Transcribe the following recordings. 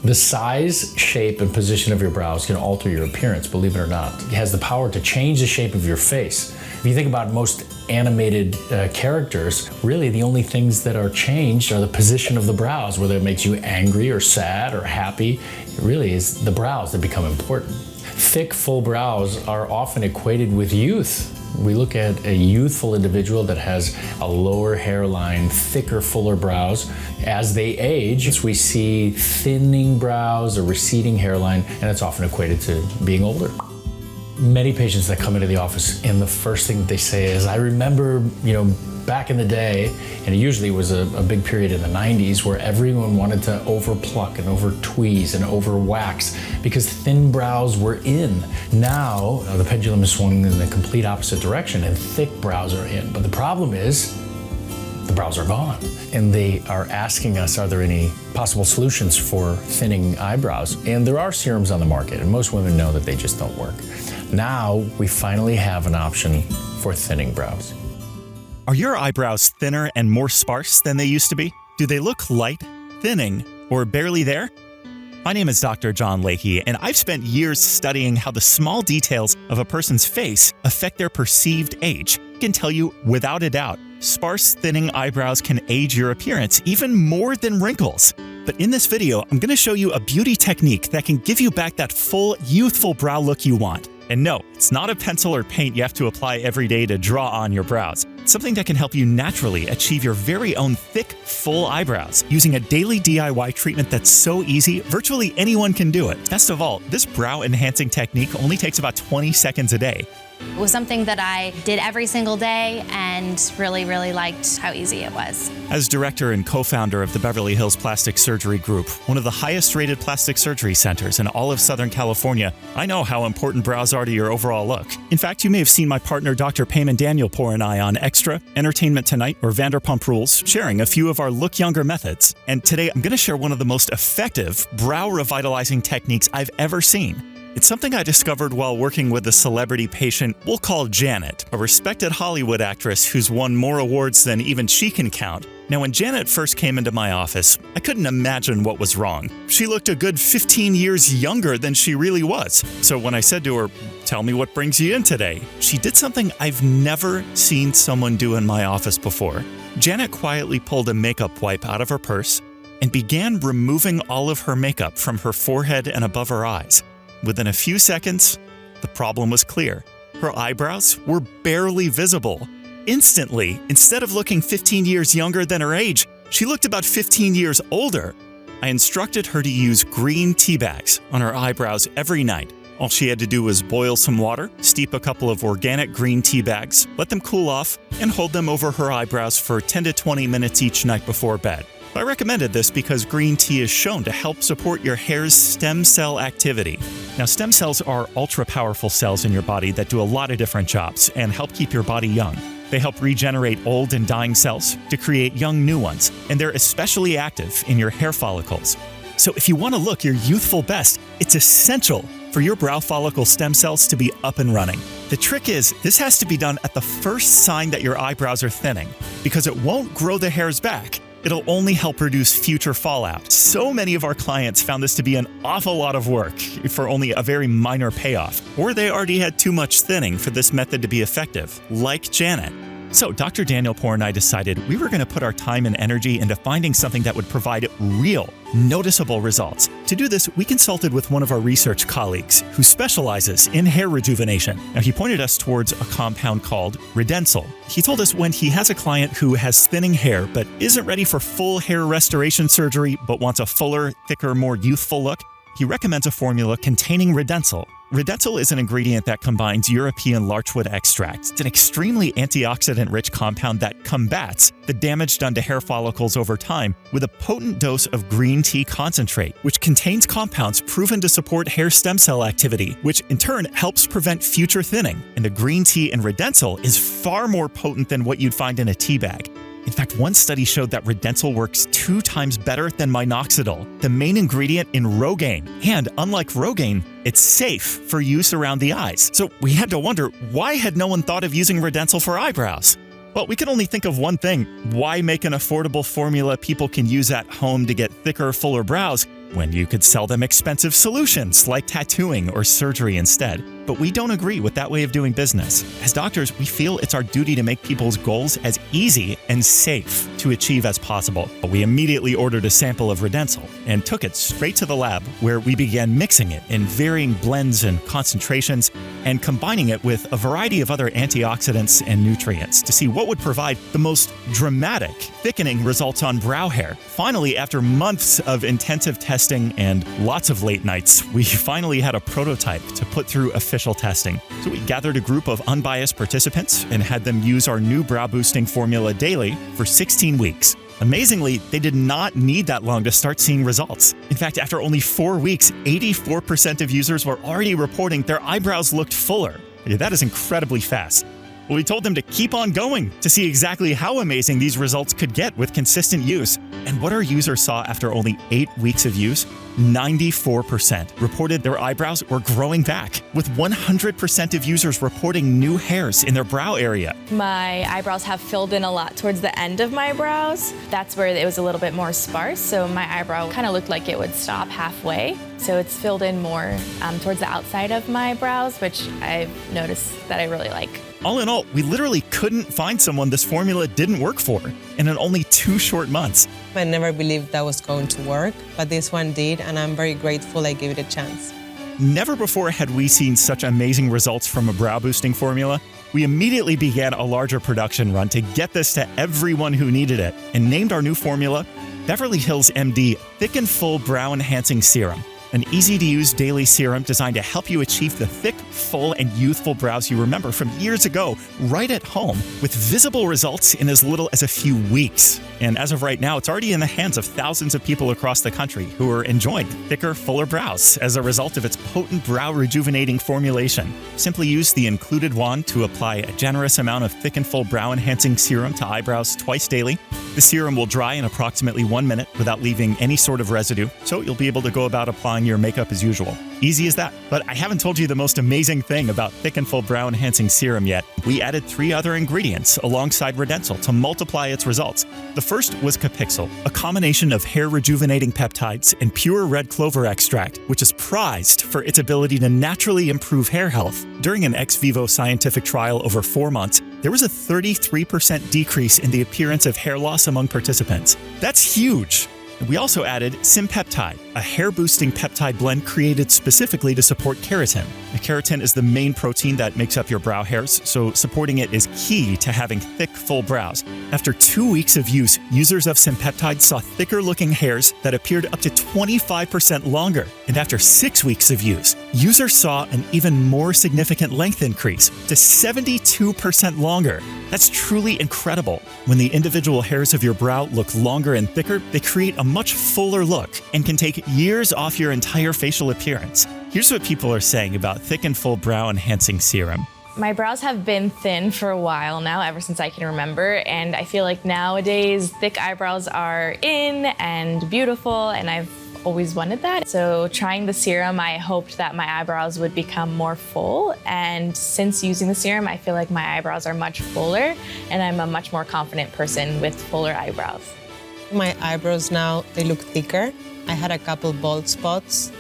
The size, shape, and position of your brows can alter your appearance, believe it or not. It has the power to change the shape of your face. If you think about most animated characters, really the only things that are changed are the position of the brows, whether it makes you angry or sad or happy. It really is the brows that become important. Thick, full brows are often equated with youth. We look at a youthful individual that has a lower hairline, thicker, fuller brows. As they age, we see thinning brows, a receding hairline, and it's often equated to being older. Many patients that come into the office, and the first thing that they say is, I remember, back in the day, and it usually was a big period in the 90s where everyone wanted to over pluck and over tweeze and over wax because thin brows were in. Now, the pendulum has swung in the complete opposite direction and thick brows are in. But the problem is, the brows are gone. And they are asking us, are there any possible solutions for thinning eyebrows? And there are serums on the market, and most women know that they just don't work. Now, we finally have an option for thinning brows. Are your eyebrows thinner and more sparse than they used to be? Do they look light, thinning, or barely there? My name is Dr. John Layke, and I've spent years studying how the small details of a person's face affect their perceived age. I can tell you, without a doubt, sparse, thinning eyebrows can age your appearance even more than wrinkles. But in this video, I'm going to show you a beauty technique that can give you back that full, youthful brow look you want. And no, it's not a pencil or paint you have to apply every day to draw on your brows. It's something that can help you naturally achieve your very own thick, full eyebrows using a daily DIY treatment that's so easy, virtually anyone can do it. Best of all, this brow enhancing technique only takes about 20 seconds a day. It was something that I did every single day and really, really liked how easy it was. As director and co-founder of the Beverly Hills Plastic Surgery Group, one of the highest rated plastic surgery centers in all of Southern California, I know how important brows are to your overall look. In fact, you may have seen my partner Dr. Payman Danielpour and I on Extra, Entertainment Tonight, or Vanderpump Rules, sharing a few of our look younger methods. And today I'm going to share one of the most effective brow revitalizing techniques I've ever seen. It's something I discovered while working with a celebrity patient we'll call Janet, a respected Hollywood actress who's won more awards than even she can count. Now, when Janet first came into my office, I couldn't imagine what was wrong. She looked a good 15 years younger than she really was. So when I said to her, "Tell me what brings you in today," she did something I've never seen someone do in my office before. Janet quietly pulled a makeup wipe out of her purse and began removing all of her makeup from her forehead and above her eyes. Within a few seconds, the problem was clear. Her eyebrows were barely visible. Instantly, instead of looking 15 years younger than her age, she looked about 15 years older. I instructed her to use green tea bags on her eyebrows every night. All she had to do was boil some water, steep a couple of organic green tea bags, let them cool off, and hold them over her eyebrows for 10 to 20 minutes each night before bed. I recommended this because green tea is shown to help support your hair's stem cell activity. Now, stem cells are ultra-powerful cells in your body that do a lot of different jobs and help keep your body young. They help regenerate old and dying cells to create young new ones, and they're especially active in your hair follicles. So if you want to look your youthful best, it's essential for your brow follicle stem cells to be up and running. The trick is, this has to be done at the first sign that your eyebrows are thinning, because it won't grow the hairs back. It'll only help reduce future fallout. So many of our clients found this to be an awful lot of work for only a very minor payoff, or they already had too much thinning for this method to be effective, like Janet. So Dr. Danielpour and I decided we were going to put our time and energy into finding something that would provide real, noticeable results. To do this, we consulted with one of our research colleagues who specializes in hair rejuvenation. Now, he pointed us towards a compound called Redensyl. He told us when he has a client who has thinning hair but isn't ready for full hair restoration surgery but wants a fuller, thicker, more youthful look, he recommends a formula containing Redensyl. Redensyl is an ingredient that combines European larchwood extract. It's an extremely antioxidant-rich compound that combats the damage done to hair follicles over time with a potent dose of green tea concentrate, which contains compounds proven to support hair stem cell activity, which in turn helps prevent future thinning. And the green tea in Redensyl is far more potent than what you'd find in a tea bag. In fact, one study showed that Redensyl works 2 times better than minoxidil, the main ingredient in Rogaine. And unlike Rogaine, it's safe for use around the eyes. So we had to wonder, why had no one thought of using Redensyl for eyebrows? Well, we can only think of one thing. Why make an affordable formula people can use at home to get thicker, fuller brows when you could sell them expensive solutions like tattooing or surgery instead. But we don't agree with that way of doing business. As doctors, we feel it's our duty to make people's goals as easy and safe to achieve as possible. We immediately ordered a sample of Rejuvenating and took it straight to the lab, where we began mixing it in varying blends and concentrations and combining it with a variety of other antioxidants and nutrients to see what would provide the most dramatic thickening results on brow hair. Finally, after months of intensive testing and lots of late nights, we finally had a prototype to put through official testing. So we gathered a group of unbiased participants and had them use our new brow boosting formula daily for 16 weeks. Amazingly, they did not need that long to start seeing results. In fact, after only 4 weeks, 84% of users were already reporting their eyebrows looked fuller. That is incredibly fast. Well, we told them to keep on going to see exactly how amazing these results could get with consistent use. And what our users saw after only 8 weeks of use, 94% reported their eyebrows were growing back, with 100% of users reporting new hairs in their brow area. My eyebrows have filled in a lot towards the end of my brows. That's where it was a little bit more sparse, so my eyebrow kind of looked like it would stop halfway. So it's filled in more towards the outside of my brows, which I've noticed that I really like. All in all, we literally couldn't find someone this formula didn't work for, and in only 2 short months. I never believed that was going to work, but this one did, and I'm very grateful I gave it a chance. Never before had we seen such amazing results from a brow boosting formula. We immediately began a larger production run to get this to everyone who needed it, and named our new formula Beverly Hills MD Thick and Full Brow Enhancing Serum. An easy-to-use daily serum designed to help you achieve the thick, full, and youthful brows you remember from years ago right at home, with visible results in as little as a few weeks. And as of right now, it's already in the hands of thousands of people across the country who are enjoying thicker, fuller brows as a result of its potent brow rejuvenating formulation. Simply use the included wand to apply a generous amount of thick and full brow enhancing serum to eyebrows twice daily. The serum will dry in approximately 1 minute without leaving any sort of residue, so you'll be able to go about applying your makeup as usual. Easy as that. But I haven't told you the most amazing thing about Thick and Full Brow Enhancing Serum yet. We added 3 other ingredients alongside Rejuvenating to multiply its results. The first was Capixyl, a combination of hair rejuvenating peptides and pure red clover extract, which is prized for its ability to naturally improve hair health. During an ex vivo scientific trial over 4 months, there was a 33% decrease in the appearance of hair loss among participants. That's huge! We also added Peptide, a hair-boosting peptide blend created specifically to support keratin. The keratin is the main protein that makes up your brow hairs, so supporting it is key to having thick, full brows. After 2 weeks of use, users of Peptide saw thicker-looking hairs that appeared up to 25% longer. And after 6 weeks of use, users saw an even more significant length increase to 72% longer. That's truly incredible. When the individual hairs of your brow look longer and thicker, they create a much fuller look and can take years off your entire facial appearance. Here's what people are saying about Thick and Full Brow Enhancing Serum. My brows have been thin for a while now, ever since I can remember, and I feel like nowadays thick eyebrows are in and beautiful, and I've always wanted that. So trying the serum, I hoped that my eyebrows would become more full, and since using the serum, I feel like my eyebrows are much fuller, and I'm a much more confident person with fuller eyebrows. My eyebrows now, they look thicker. I had a couple bald spots,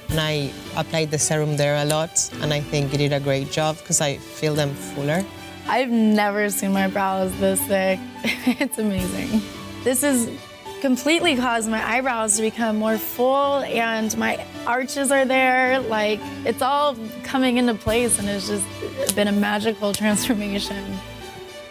and I applied the serum there a lot, and I think it did a great job because I feel them fuller. I've never seen my brows this thick. It's amazing. This has completely caused my eyebrows to become more full, and my arches are there. Like, it's all coming into place, and it's just been a magical transformation.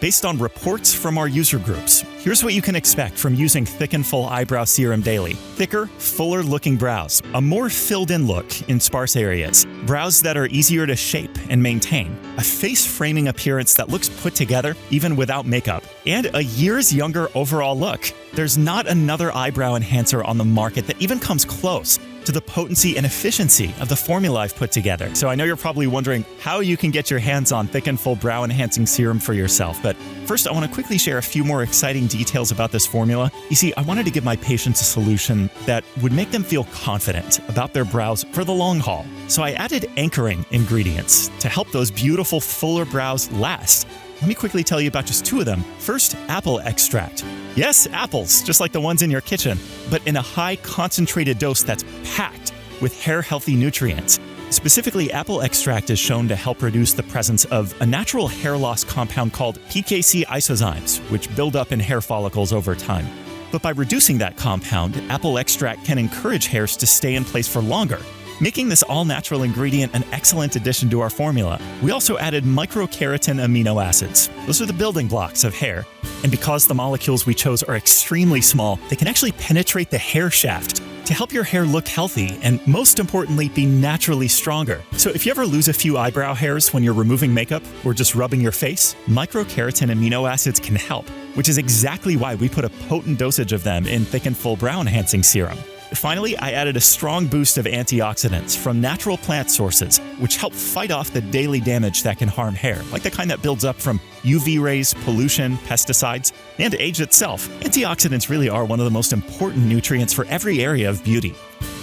Based on reports from our user groups, here's what you can expect from using Thick and Full Eyebrow Serum daily. Thicker, fuller looking brows, a more filled in look in sparse areas, brows that are easier to shape and maintain, a face framing appearance that looks put together even without makeup, and a years younger overall look. There's not another eyebrow enhancer on the market that even comes close to the potency and efficiency of the formula I've put together. So I know you're probably wondering how you can get your hands on Thick and Full Brow Enhancing Serum for yourself. But first, I want to quickly share a few more exciting details about this formula. You see, I wanted to give my patients a solution that would make them feel confident about their brows for the long haul. So I added anchoring ingredients to help those beautiful, fuller brows last. Let me quickly tell you about just 2 of them. First, apple extract. Yes, apples, just like the ones in your kitchen, but in a high concentrated dose that's packed with hair-healthy nutrients. Specifically, apple extract is shown to help reduce the presence of a natural hair loss compound called PKC isozymes, which build up in hair follicles over time. But by reducing that compound, apple extract can encourage hairs to stay in place for longer, making this all-natural ingredient an excellent addition to our formula. We also added microkeratin amino acids. Those are the building blocks of hair. And because the molecules we chose are extremely small, they can actually penetrate the hair shaft to help your hair look healthy and, most importantly, be naturally stronger. So if you ever lose a few eyebrow hairs when you're removing makeup or just rubbing your face, microkeratin amino acids can help, which is exactly why we put a potent dosage of them in Thick and Full Brow Enhancing Serum. Finally, I added a strong boost of antioxidants from natural plant sources, which help fight off the daily damage that can harm hair, like the kind that builds up from UV rays, pollution, pesticides, and age itself. Antioxidants really are one of the most important nutrients for every area of beauty.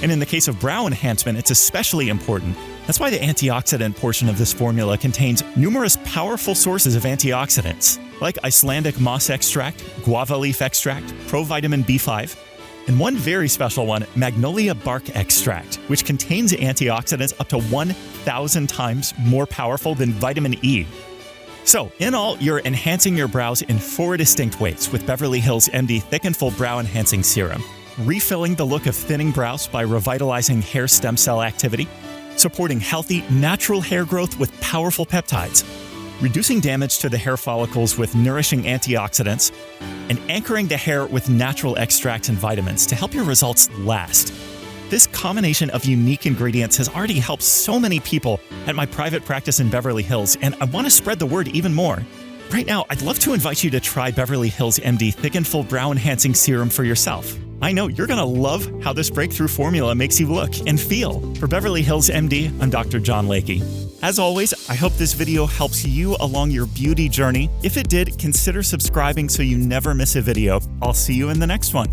And in the case of brow enhancement, it's especially important. That's why the antioxidant portion of this formula contains numerous powerful sources of antioxidants, like Icelandic moss extract, guava leaf extract, provitamin B5, and one very special one, magnolia bark extract, which contains antioxidants up to 1,000 times more powerful than vitamin E. So, in all, you're enhancing your brows in 4 distinct ways with Beverly Hills MD Thick and Full Brow Enhancing Serum. Refilling the look of thinning brows by revitalizing hair stem cell activity, supporting healthy, natural hair growth with powerful peptides, reducing damage to the hair follicles with nourishing antioxidants, and anchoring the hair with natural extracts and vitamins to help your results last. This combination of unique ingredients has already helped so many people at my private practice in Beverly Hills, and I want to spread the word even more. Right now, I'd love to invite you to try Beverly Hills MD Thick and Full Brow Enhancing Serum for yourself. I know you're going to love how this breakthrough formula makes you look and feel. For Beverly Hills MD, I'm Dr. John Layke. As always, I hope this video helps you along your beauty journey. If it did, consider subscribing so you never miss a video. I'll see you in the next one.